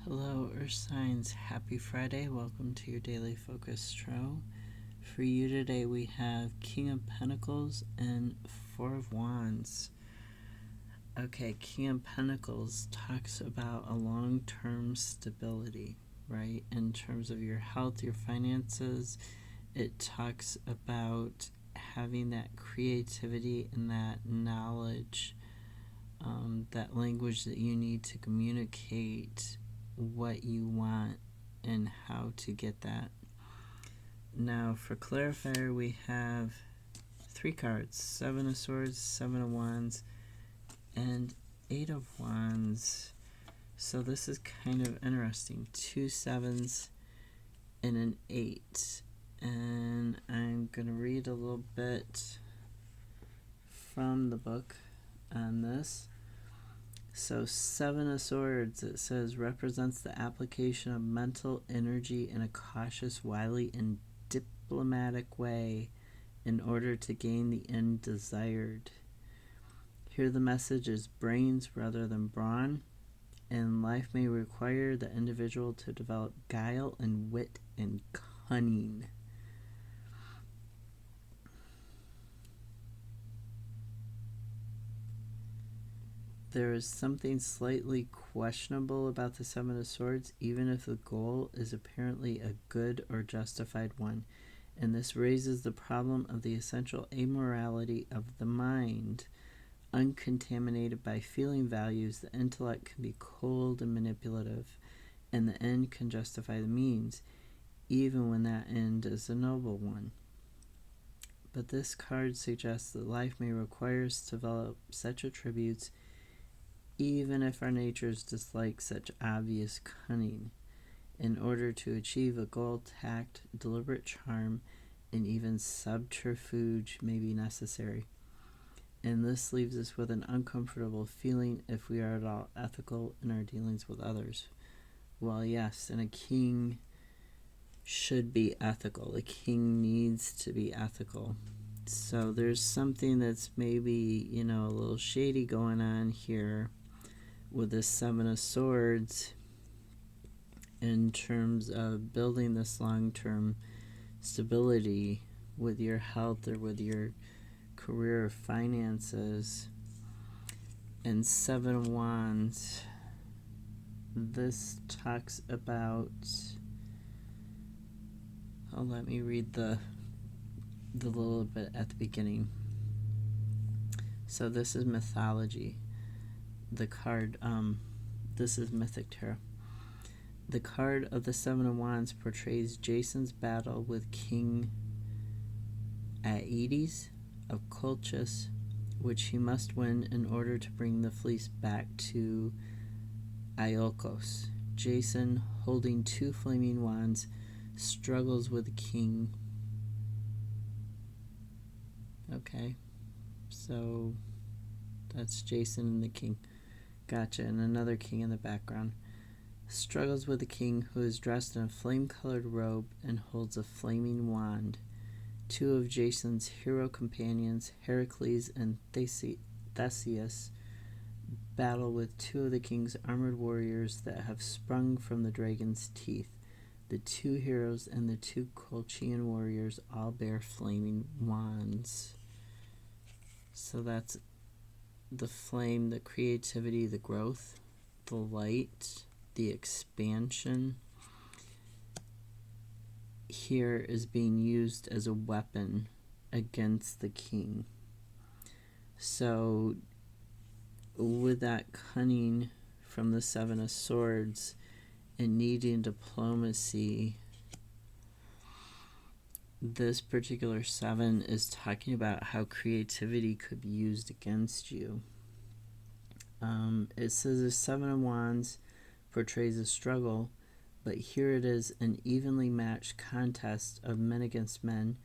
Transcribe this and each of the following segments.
Hello, Earth Signs. Happy Friday. Welcome to your Daily Focus Tarot. For you today, we have King of Pentacles and Four of Wands. Okay, King of Pentacles talks about a long-term stability, right? In terms of your health, your finances, it talks about having that creativity and that knowledge, that language that you need to communicate what you want and how to get that. Now for clarifier, we have 3 cards: 7 of Swords, 7 of Wands, and 8 of Wands. So this is kind of interesting. 2 7s and an 8. And I'm going to read a little bit from the book on this. So 7 of Swords, it says, represents the application of mental energy in a cautious, wily, and diplomatic way in order to gain the end desired. Here the message is brains rather than brawn, and life may require the individual to develop guile and wit and cunning. There is something slightly questionable about the 7 of Swords, even if the goal is apparently a good or justified one, and this raises the problem of the essential amorality of the mind. Uncontaminated by feeling values, the intellect can be cold and manipulative, and the end can justify the means, even when that end is a noble one. But this card suggests that life may require us to develop such attributes even if our natures dislike such obvious cunning, in order to achieve a goal. Tact, deliberate charm, and even subterfuge may be necessary. And this leaves us with an uncomfortable feeling if we are at all ethical in our dealings with others. Well, yes, and a king should be ethical. A king needs to be ethical. So there's something that's maybe, a little shady going on here with this 7 of Swords in terms of building this long-term stability with your health or with your career or finances. And 7 of Wands, this talks about, let me read the little bit at the beginning. So this is mythology. The card, this is Mythic tarot. The card of the 7 of Wands portrays Jason's battle with King Aedes of Colchis, which he must win in order to bring the fleece back to Iolcos. Jason, holding 2 flaming wands, struggles with the king. Okay, so that's Jason and the king. Gotcha, and another king in the background. Struggles with the king, who is dressed in a flame-colored robe and holds a flaming wand. 2 of Jason's hero companions, Heracles and Theseus, battle with 2 of the king's armored warriors that have sprung from the dragon's teeth. The 2 heroes and the 2 Colchian warriors all bear flaming wands. So that's the flame, the creativity, the growth, the light, the expansion. Here is being used as a weapon against the king. So with that cunning from the 7 of Swords and needing diplomacy, this particular 7 is talking about how creativity could be used against you. It says the 7 of Wands portrays a struggle, but here it is an evenly matched contest of men against men.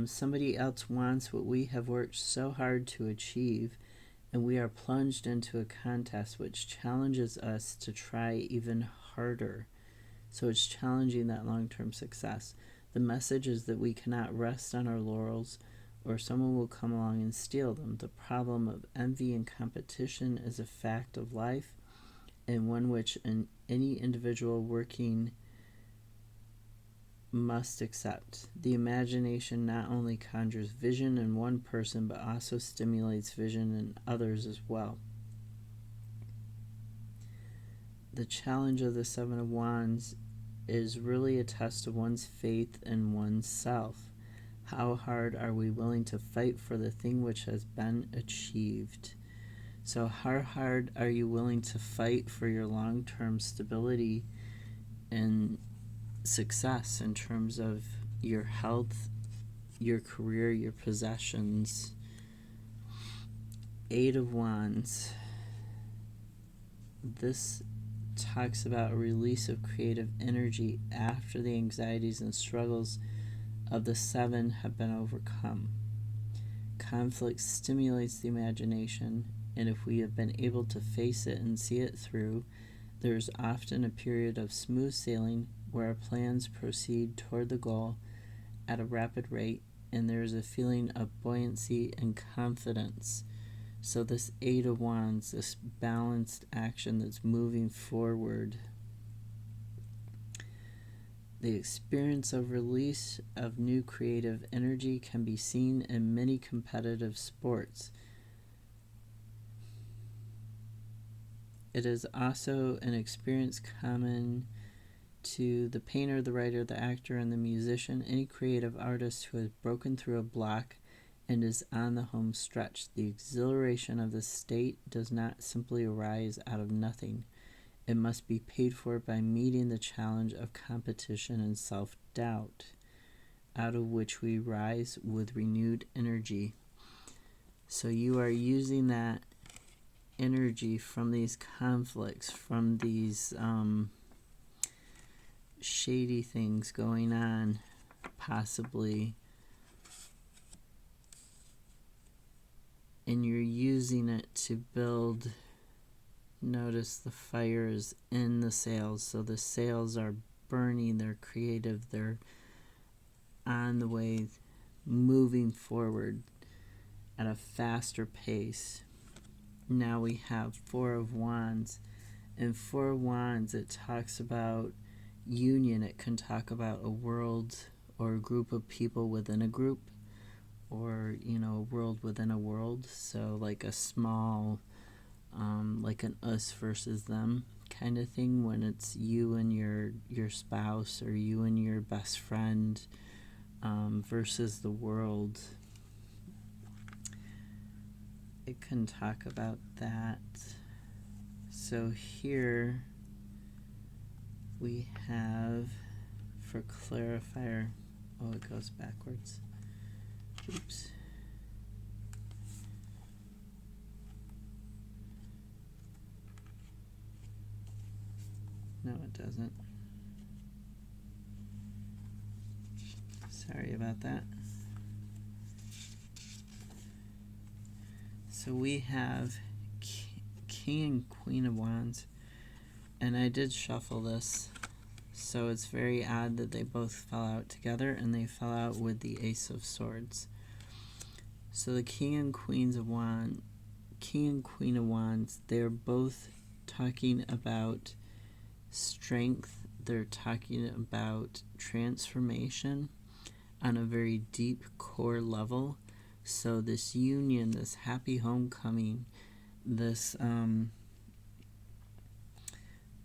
Somebody else wants what we have worked so hard to achieve, and we are plunged into a contest which challenges us to try even harder. So it's challenging that long-term success. The message is that we cannot rest on our laurels, or someone will come along and steal them. The problem of envy and competition is a fact of life, and one which any individual working must accept. The imagination not only conjures vision in one person, but also stimulates vision in others as well. The challenge of the Seven of Wands is really a test of one's faith in oneself. How hard are we willing to fight for the thing which has been achieved? So how hard are you willing to fight for your long-term stability and success in terms of your health, your career, your possessions? Eight of Wands. This talks about a release of creative energy after the anxieties and struggles of the seven have been overcome. Conflict stimulates the imagination, and if we have been able to face it and see it through, there is often a period of smooth sailing where our plans proceed toward the goal at a rapid rate, and there is a feeling of buoyancy and confidence. So this Eight of Wands, this balanced action that's moving forward, the experience of release of new creative energy can be seen in many competitive sports. It is also an experience common to the painter, the writer, the actor, and the musician, any creative artist who has broken through a block and is on the home stretch. The exhilaration of the state does not simply arise out of nothing. It must be paid for by meeting the challenge of competition and self-doubt, out of which we rise with renewed energy. So you are using that energy from these conflicts, from these shady things going on, possibly, and you're using it to build. Notice the fires in the sails, so the sails are burning, they're creative, they're on the way, moving forward at a faster pace. Now we have Four of Wands, and Four of Wands, it talks about union. It can talk about a world or a group of people within a group, or a world within a world. So like a small like an us versus them kind of thing, when it's you and your spouse, or you and your best friend versus the world. It can talk about that. So here we have, for clarifier, oh, it goes backwards. Oops. No, it doesn't. Sorry about that. So we have King and Queen of Wands, and I did shuffle this, so it's very odd that they both fell out together, and they fell out with the Ace of Swords. So the King and Queen of Wands, they're both talking about strength. They're talking about transformation on a very deep core level. So this union, this happy homecoming, this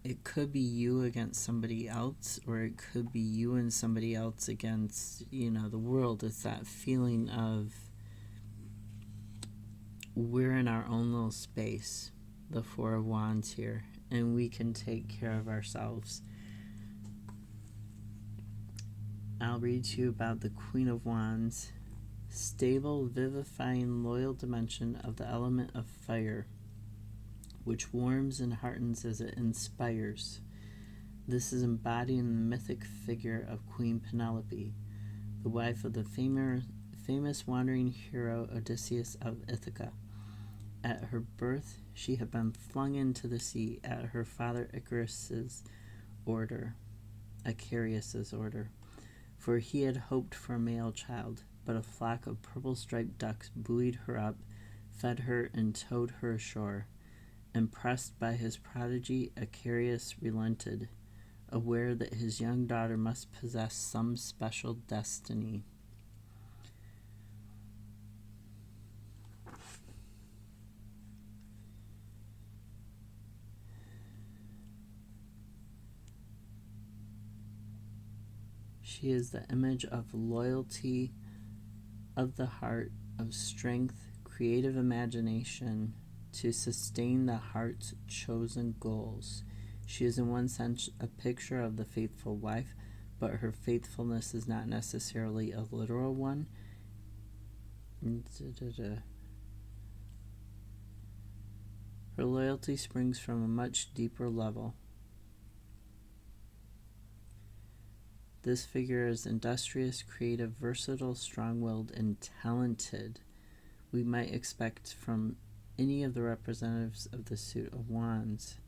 it could be you against somebody else, or it could be you and somebody else against the world. It's that feeling of we're in our own little space, the Four of Wands here, and we can take care of ourselves. I'll read to you about the Queen of Wands. Stable, vivifying, loyal dimension of the element of fire, which warms and heartens as it inspires. This is embodied in the mythic figure of Queen Penelope, the wife of the famous wandering hero Odysseus of Ithaca. At her birth, she had been flung into the sea at her father Icarus's order. Icarius's order, for he had hoped for a male child, but a flock of purple-striped ducks buoyed her up, fed her, and towed her ashore. Impressed by his prodigy, Icarius relented, aware that his young daughter must possess some special destiny. She is the image of loyalty, of the heart, of strength, creative imagination, to sustain the heart's chosen goals. She is in one sense a picture of the faithful wife, but her faithfulness is not necessarily a literal one. Her loyalty springs from a much deeper level. This figure is industrious, creative, versatile, strong-willed, and talented. We might expect from any of the representatives of the suit of wands,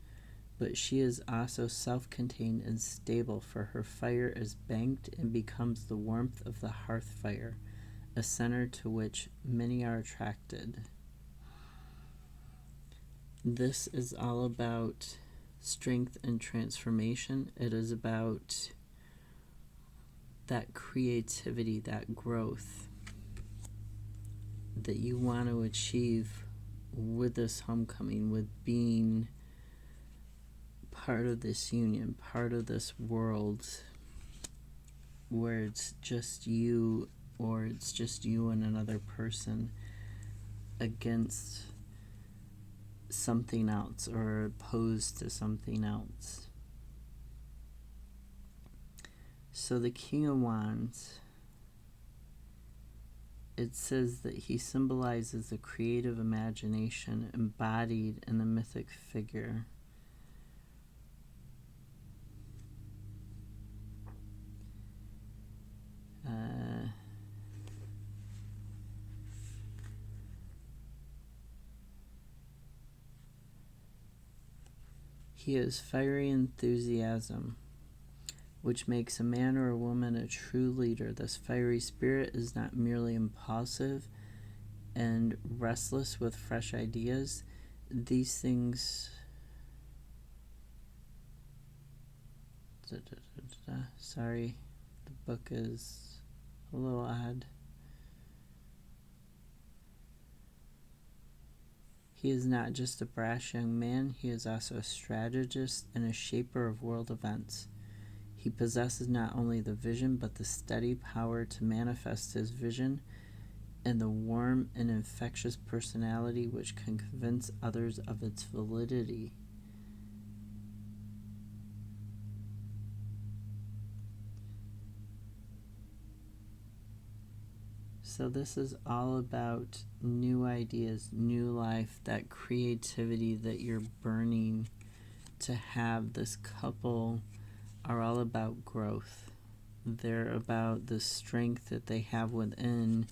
but she is also self-contained and stable, for her fire is banked and becomes the warmth of the hearth fire, a center to which many are attracted. This is all about strength and transformation. It is about that creativity, that growth that you want to achieve with this homecoming, with being part of this union, part of this world where it's just you, or it's just you and another person against something else or opposed to something else. So the King of Wands, it says that he symbolizes the creative imagination embodied in the mythic figure. He has fiery enthusiasm, which makes a man or a woman a true leader. This fiery spirit is not merely impulsive and restless with fresh ideas. These things... Sorry, the book is a little odd. He is not just a brash young man, he is also a strategist and a shaper of world events. He possesses not only the vision, but the steady power to manifest his vision, and the warm and infectious personality which can convince others of its validity. So this is all about new ideas, new life, that creativity that you're burning to have. This couple are all about growth. They're about the strength that they have within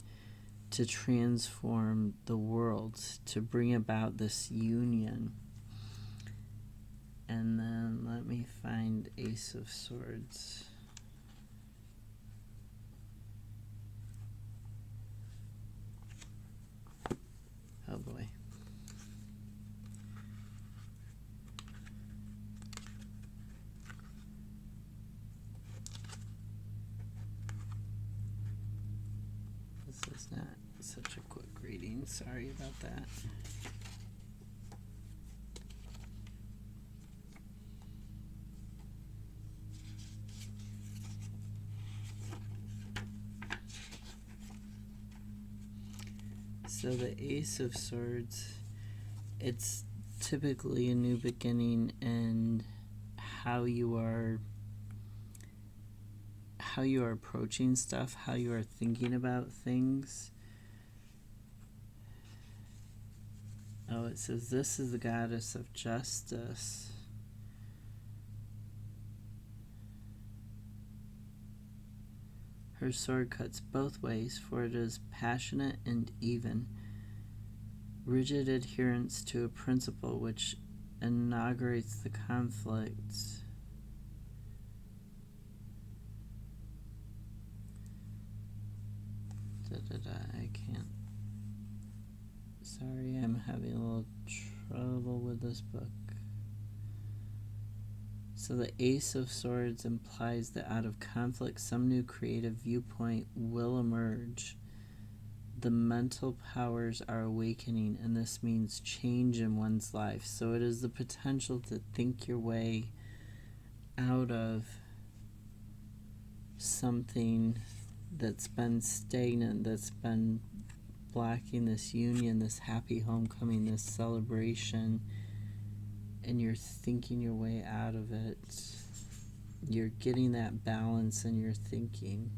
to transform the world, to bring about this union. And then let me find Ace of Swords. Oh boy. This is not such a quick reading. Sorry about that. So the Ace of Swords, it's typically a new beginning in how you are approaching stuff, how you are thinking about things. Oh, it says this is the goddess of justice. Her sword cuts both ways, for it is passionate and even. Rigid adherence to a principle which inaugurates the conflict. I can't. Sorry, I'm having a little trouble with this book. So the Ace of Swords implies that out of conflict, some new creative viewpoint will emerge. The mental powers are awakening, and this means change in one's life. So it is the potential to think your way out of something that's been stagnant, that's been blocking this union, this happy homecoming, this celebration, and you're thinking your way out of it. You're getting that balance in your thinking.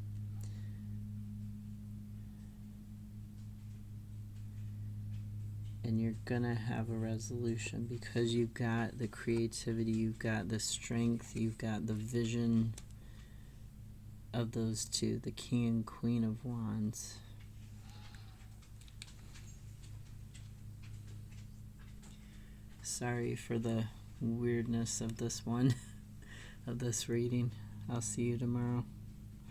And you're gonna have a resolution because you've got the creativity, you've got the strength, you've got the vision of those two, the King and Queen of Wands. Sorry for the weirdness of this one, of this reading. I'll see you tomorrow.